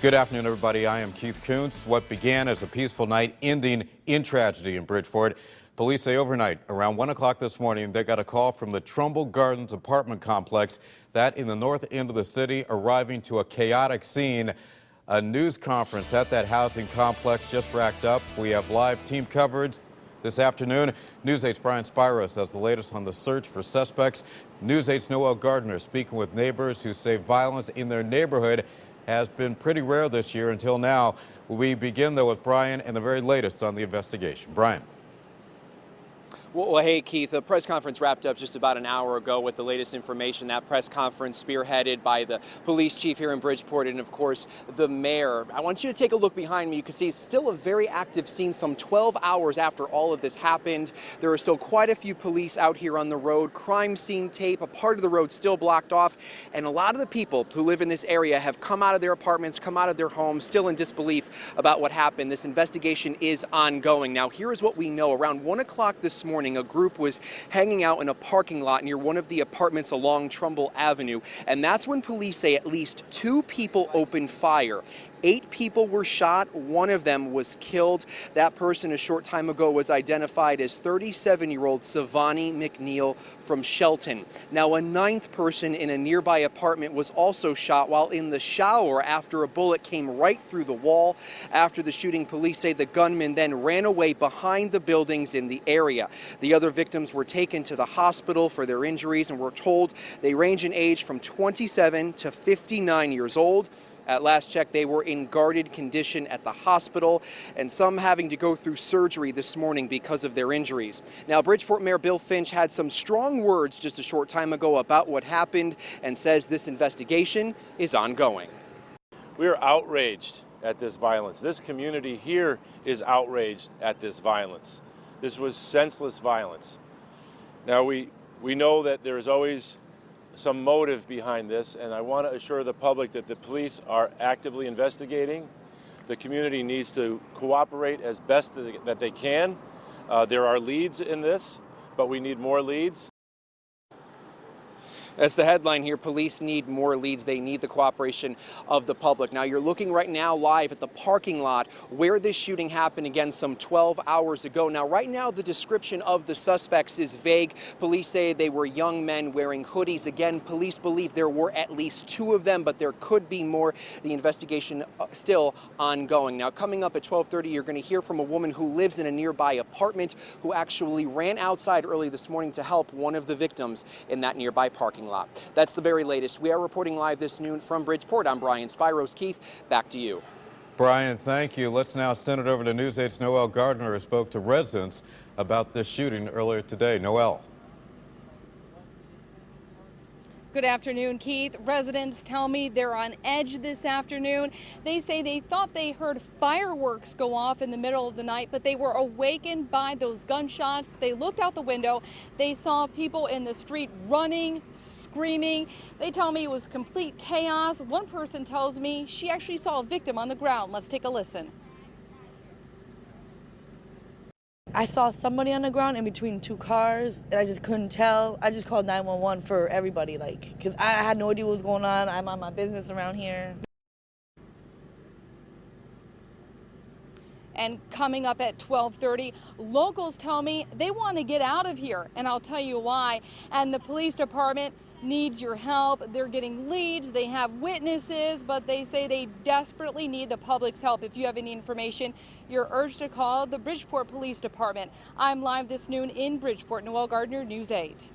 Good afternoon, everybody. I am Keith Kuntz. What began as a peaceful night ending in tragedy in Bridgeport. Police say overnight, around 1 o'clock this morning, they got a call from the Trumbull Gardens apartment complex that in the north end of the city, arriving to a chaotic scene. A news conference at that housing complex just racked up. We have live team coverage this afternoon. News 8's Brian Spiros has the latest on the search for suspects. News 8's Noel Gardner speaking with neighbors who say violence in their neighborhood has been pretty rare this year until now. We begin, though, with Brian and the very latest on the investigation. Brian. Well, hey, Keith, the press conference wrapped up just about an hour ago with the latest information. That press conference spearheaded by the police chief here in Bridgeport and, of course, the mayor. I want you to take a look behind me. You can see it's still a very active scene some 12 hours after all of this happened. There are still quite a few police out here on the road. Crime scene tape, a part of the road still blocked off. And a lot of the people who live in this area have come out of their apartments, come out of their homes, still in disbelief about what happened. This investigation is ongoing. Now, here is what we know. Around 1 o'clock this morning, a group was hanging out in a parking lot near one of the apartments along Trumbull Avenue, and that's when police say at least 2 people opened fire. 8 people were shot. 1 of them was killed. That person a short time ago was identified as 37-year-old Savani McNeil from Shelton. Now, a 9th person in a nearby apartment was also shot while in the shower after a bullet came right through the wall. After the shooting, police say the gunman then ran away behind the buildings in the area. The other victims were taken to the hospital for their injuries and were told they range in age from 27 to 59 years old. At last check, they were in guarded condition at the hospital, and some having to go through surgery this morning because of their injuries. Now, Bridgeport Mayor Bill Finch had some strong words just a short time ago about what happened and says this investigation is ongoing. We are outraged at this violence. This community here is outraged at this violence. This was senseless violence. Now, we know that there is always some motive behind this, and I want to assure the public that the police are actively investigating. The community needs to cooperate as best that they can. There are leads in this, but we need more leads. That's the headline here. Police need more leads. They need the cooperation of the public. Now, you're looking right now live at the parking lot where this shooting happened again some 12 hours ago. Now, right now, the description of the suspects is vague. Police say they were young men wearing hoodies. Again, police believe there were at least 2 of them, but there could be more. The investigation still ongoing. Now, coming up at 12:30, you're going to hear from a woman who lives in a nearby apartment who actually ran outside early this morning to help one of the victims in that nearby parking lot. That's the very latest. We are reporting live this noon from Bridgeport. I'm Brian Spiros. Keith, back to you. Brian, thank you. Let's now send it over to News 8's Noel Gardner, who spoke to residents about this shooting earlier today. Noel. Good afternoon, Keith. Residents tell me they're on edge this afternoon. They say they thought they heard fireworks go off in the middle of the night, but they were awakened by those gunshots. They looked out the window. They saw people in the street running, screaming. They tell me it was complete chaos. One person tells me she actually saw a victim on the ground. Let's take a listen. I saw somebody on the ground in between 2 cars, and I just couldn't tell. I just called 911 for everybody, because I had no idea what was going on. I'm on my business around here. And coming up at 12:30, locals tell me they want to get out of here, and I'll tell you why. And the police department needs your help. They're getting leads, they have witnesses, but they say they desperately need the public's help. If you have any information, you're urged to call the Bridgeport Police Department. I'm live this noon in Bridgeport. Noel Gardner, News 8.